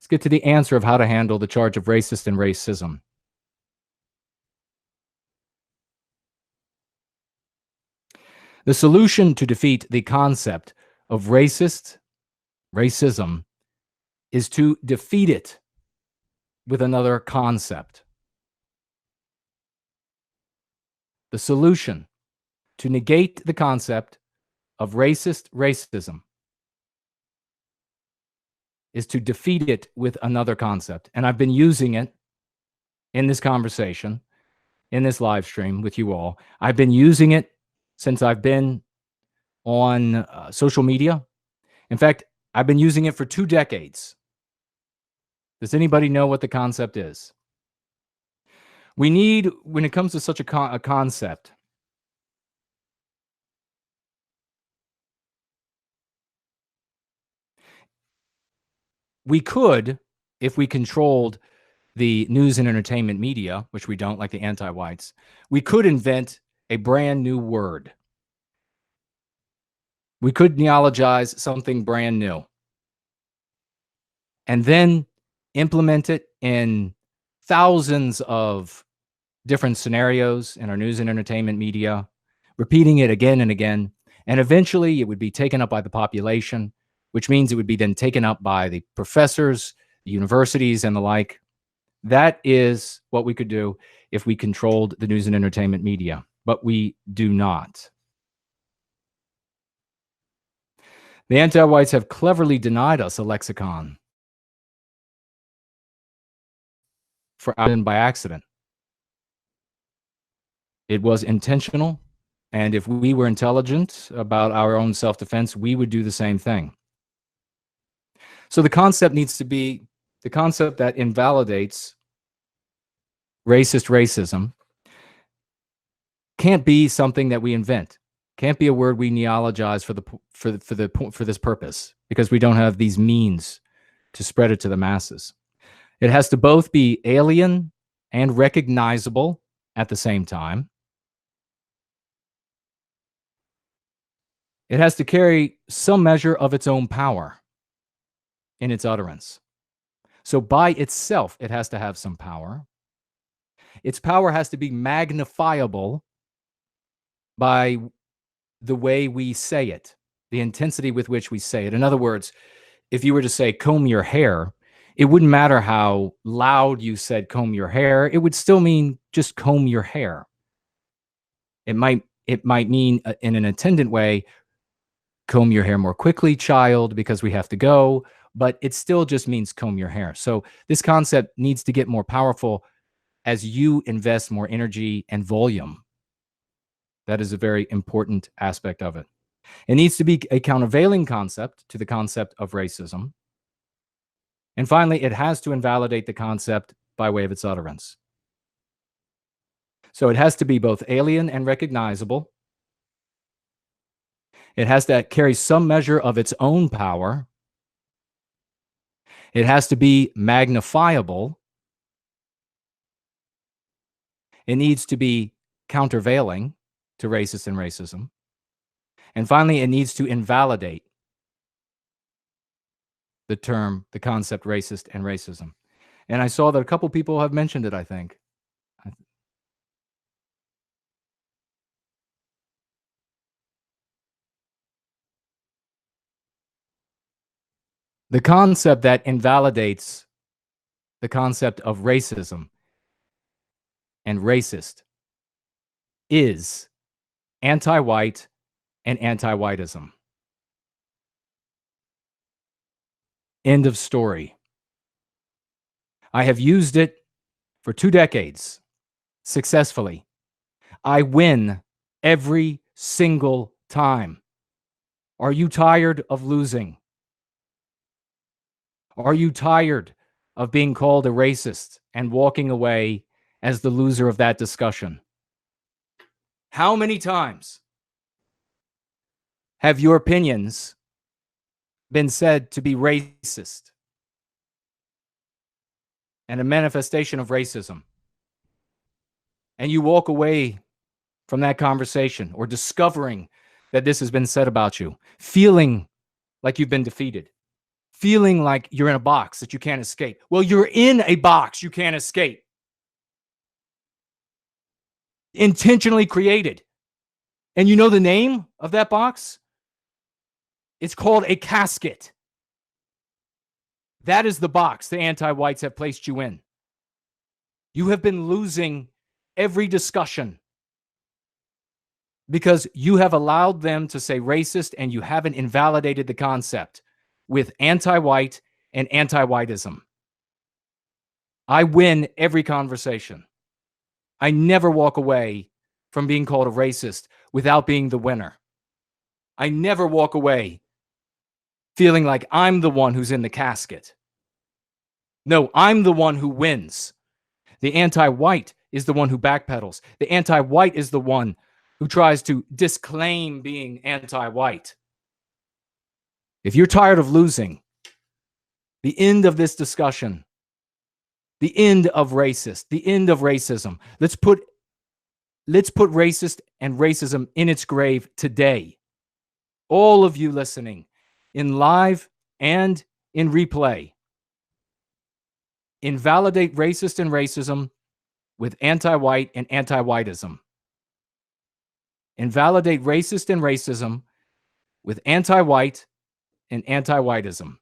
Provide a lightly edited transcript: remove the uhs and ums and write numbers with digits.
Let's get to the answer of how to handle the charge of racist and racism. The solution to defeat the concept of racism, is to defeat it with another concept. The solution to negate the concept of racism is to defeat it with another concept. And I've been using it in this conversation, in this live stream with you all. I've been using it since I've been on social media. In fact, I've been using it for 2 decades. Does anybody know what the concept is? We need, when it comes to such a concept, we could, if we controlled the news and entertainment media, which we don't, like the anti-whites, we could invent a brand new word. We could neologize something brand new and then implement it in thousands of different scenarios in our news and entertainment media, repeating it again and again. And eventually it would be taken up by the population, which means it would be then taken up by the professors, the universities, and the like. That is what we could do if we controlled the news and entertainment media, but we do not. The anti-whites have cleverly denied us a lexicon by accident. It was intentional, and if we were intelligent about our own self-defense, we would do the same thing. So the concept needs to be the concept that invalidates racism can't be something that we invent. Can't be a word we neologize for this purpose, because we don't have these means to spread it to the masses. It has to both be alien and recognizable at the same time. It has to carry some measure of its own power in its utterance. So by itself, it has to have some power. Its power has to be magnifiable by the way we say it, the intensity with which we say it. In other words, if you were to say comb your hair, it wouldn't matter how loud you said comb your hair. It would still mean just comb your hair. It might mean in an attendant way, comb your hair more quickly, child, because we have to go, but it still just means comb your hair. So this concept needs to get more powerful as you invest more energy and volume. That is a very important aspect of it. It needs to be a countervailing concept to the concept of racism. And finally, it has to invalidate the concept by way of its utterance. So it has to be both alien and recognizable. It has to carry some measure of its own power. It has to be magnifiable. It needs to be countervailing to racist and racism. And finally, it needs to invalidate the term, the concept racist and racism. And I saw that a couple people have mentioned it, I think. The concept that invalidates the concept of racism and racist is anti-white and anti-whiteism. End of story. I have used it for 2 decades successfully. I win every single time. Are you tired of losing? Are you tired of being called a racist and walking away as the loser of that discussion? How many times have your opinions been said to be racist and a manifestation of racism, and you walk away from that conversation or discovering that this has been said about you, feeling like you've been defeated, feeling like you're in a box that you can't escape. Well, you're in a box you can't escape. Intentionally created. And you know the name of that box? It's called a casket. That is the box the anti-whites have placed you in. You have been losing every discussion because you have allowed them to say racist and you haven't invalidated the concept with anti-white and anti-whiteism. I win every conversation. I never walk away from being called a racist without being the winner. I never walk away feeling like I'm the one who's in the casket. No, I'm the one who wins. The anti-white is the one who backpedals. The anti-white is the one who tries to disclaim being anti-white. If you're tired of losing, the end of this discussion, the end of racist, the end of racism, let's put racist and racism in its grave today. All of you listening in live and in replay, invalidate racist and racism with anti-white and anti-whiteism. Invalidate racist and racism with anti-white and anti-whiteism.